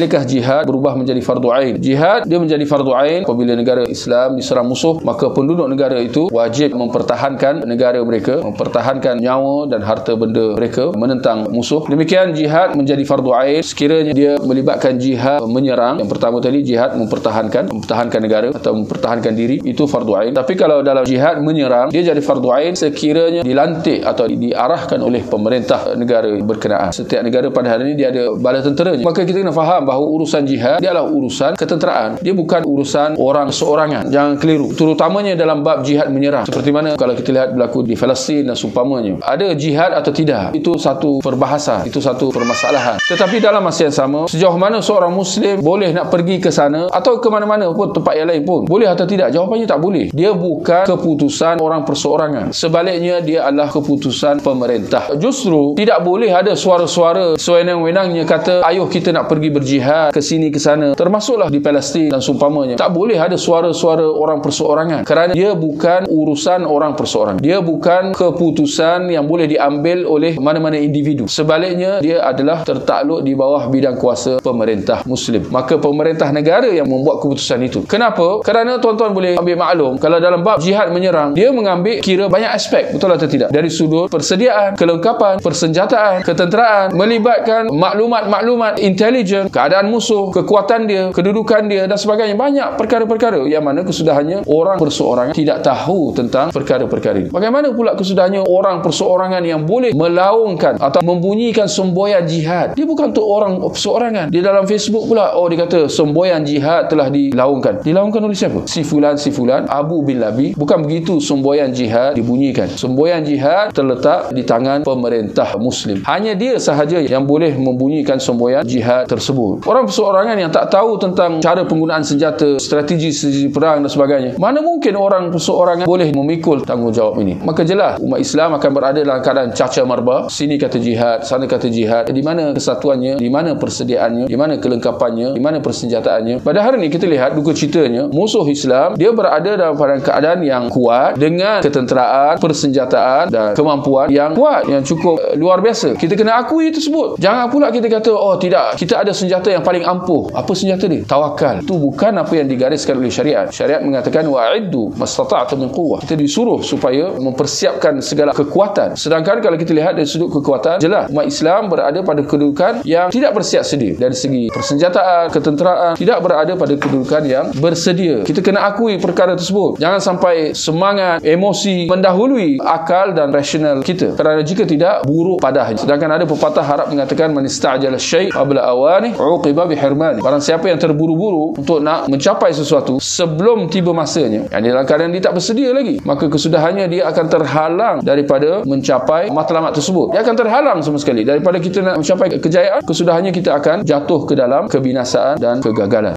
Bilakah jihad berubah menjadi fardu ain? Jihad dia menjadi fardu ain apabila negara Islam diserang musuh, maka penduduk negara itu wajib mempertahankan negara mereka, mempertahankan nyawa dan harta benda mereka menentang musuh. Demikian jihad menjadi fardu ain sekiranya dia melibatkan jihad menyerang. Yang pertama tadi jihad mempertahankan negara atau mempertahankan diri, itu fardu ain. Tapi kalau dalam jihad menyerang, dia jadi fardu ain sekiranya dilantik atau diarahkan oleh pemerintah negara berkenaan. Setiap negara pada hari ini dia ada bala tenteranya. Maka kita kena faham bahawa urusan jihad dia adalah urusan ketenteraan. Dia bukan urusan orang seorangan. Jangan keliru. Terutamanya dalam bab jihad menyerang. Seperti mana kalau kita lihat berlaku di Palestin dan seumpamanya. Ada jihad atau tidak? Itu satu perbahasan. Itu satu permasalahan. Tetapi dalam masa yang sama, sejauh mana seorang Muslim boleh nak pergi ke sana atau ke mana-mana pun, tempat yang lain pun, boleh atau tidak? Jawapannya tak boleh. Dia bukan keputusan orang perseorangan. Sebaliknya dia adalah keputusan pemerintah. Justru tidak boleh ada suara-suara sewenang-wenangnya kata ayuh kita nak pergi berjihad ke sini ke sana, termasuklah di Palestin dan seumpamanya. Tak boleh ada suara-suara orang perseorangan kerana dia bukan urusan orang perseorangan. Dia bukan keputusan yang boleh diambil oleh mana-mana individu. Sebaliknya dia adalah tertakluk di bawah bidang kuasa pemerintah Muslim. Maka pemerintah negara yang membuat keputusan itu. Kenapa? Kerana tuan-tuan boleh ambil maklum kalau dalam bab jihad menyerang, dia mengambil kira banyak aspek, betul atau tidak? Dari sudut persediaan, kelengkapan, persenjataan, ketenteraan, melibatkan maklumat intelijen, keadaan musuh, kekuatan dia, kedudukan dia dan sebagainya. Banyak perkara-perkara yang mana kesudahannya orang perseorangan tidak tahu tentang perkara-perkara ini. Bagaimana pula kesudahannya orang perseorangan yang boleh melaungkan atau membunyikan semboyan jihad? Dia bukan untuk orang perseorangan. Di dalam Facebook pula, dia kata semboyan jihad telah dilaungkan. Dilaungkan oleh siapa? Si fulan, Abu bin Labi. Bukan begitu semboyan jihad dibunyikan. Semboyan jihad terletak di tangan pemerintah Muslim. Hanya dia sahaja yang boleh membunyikan semboyan jihad tersebut. Orang perseorangan yang tak tahu tentang cara penggunaan senjata, strategi perang dan sebagainya, mana mungkin orang perseorangan boleh memikul tanggungjawab ini? Maka jelas umat Islam akan berada dalam keadaan caca marba. Sini kata jihad, sana kata jihad. Di mana kesatuannya, di mana persediaannya, di mana kelengkapannya, di mana persenjataannya. Pada hari ini kita lihat duka citanya, musuh Islam dia berada dalam keadaan yang kuat dengan ketenteraan, persenjataan dan kemampuan yang kuat, yang cukup luar biasa. Kita kena akui tersebut. Jangan pula kita kata tidak, kita ada senjata yang paling ampuh. Apa senjata dia? Tawakal. Itu bukan apa yang digariskan oleh syariat. Syariat mengatakan wa'iddu mastata'tum min quwwah. Kita disuruh supaya mempersiapkan segala kekuatan. Sedangkan kalau kita lihat dari sudut kekuatan, jelas umat Islam berada pada kedudukan yang tidak bersiap sedia dari segi persenjataan, ketenteraan, tidak berada pada kedudukan yang bersedia. Kita kena akui perkara tersebut. Jangan sampai semangat, emosi mendahului akal dan rasional kita. Kerana jika tidak, buruk padahnya. Sedangkan ada pepatah Arab mengatakan man istajala syai' qabla awani uqiba bihirmani. Barang siapa yang terburu-buru untuk nak mencapai sesuatu sebelum tiba masanya, yang dalam keadaan dia tak bersedia lagi, maka kesudahannya dia akan terhalang daripada mencapai matlamat tersebut. Dia akan terhalang sama sekali daripada kita nak mencapai kejayaan. Kesudahannya kita akan jatuh ke dalam kebinasaan dan kegagalan.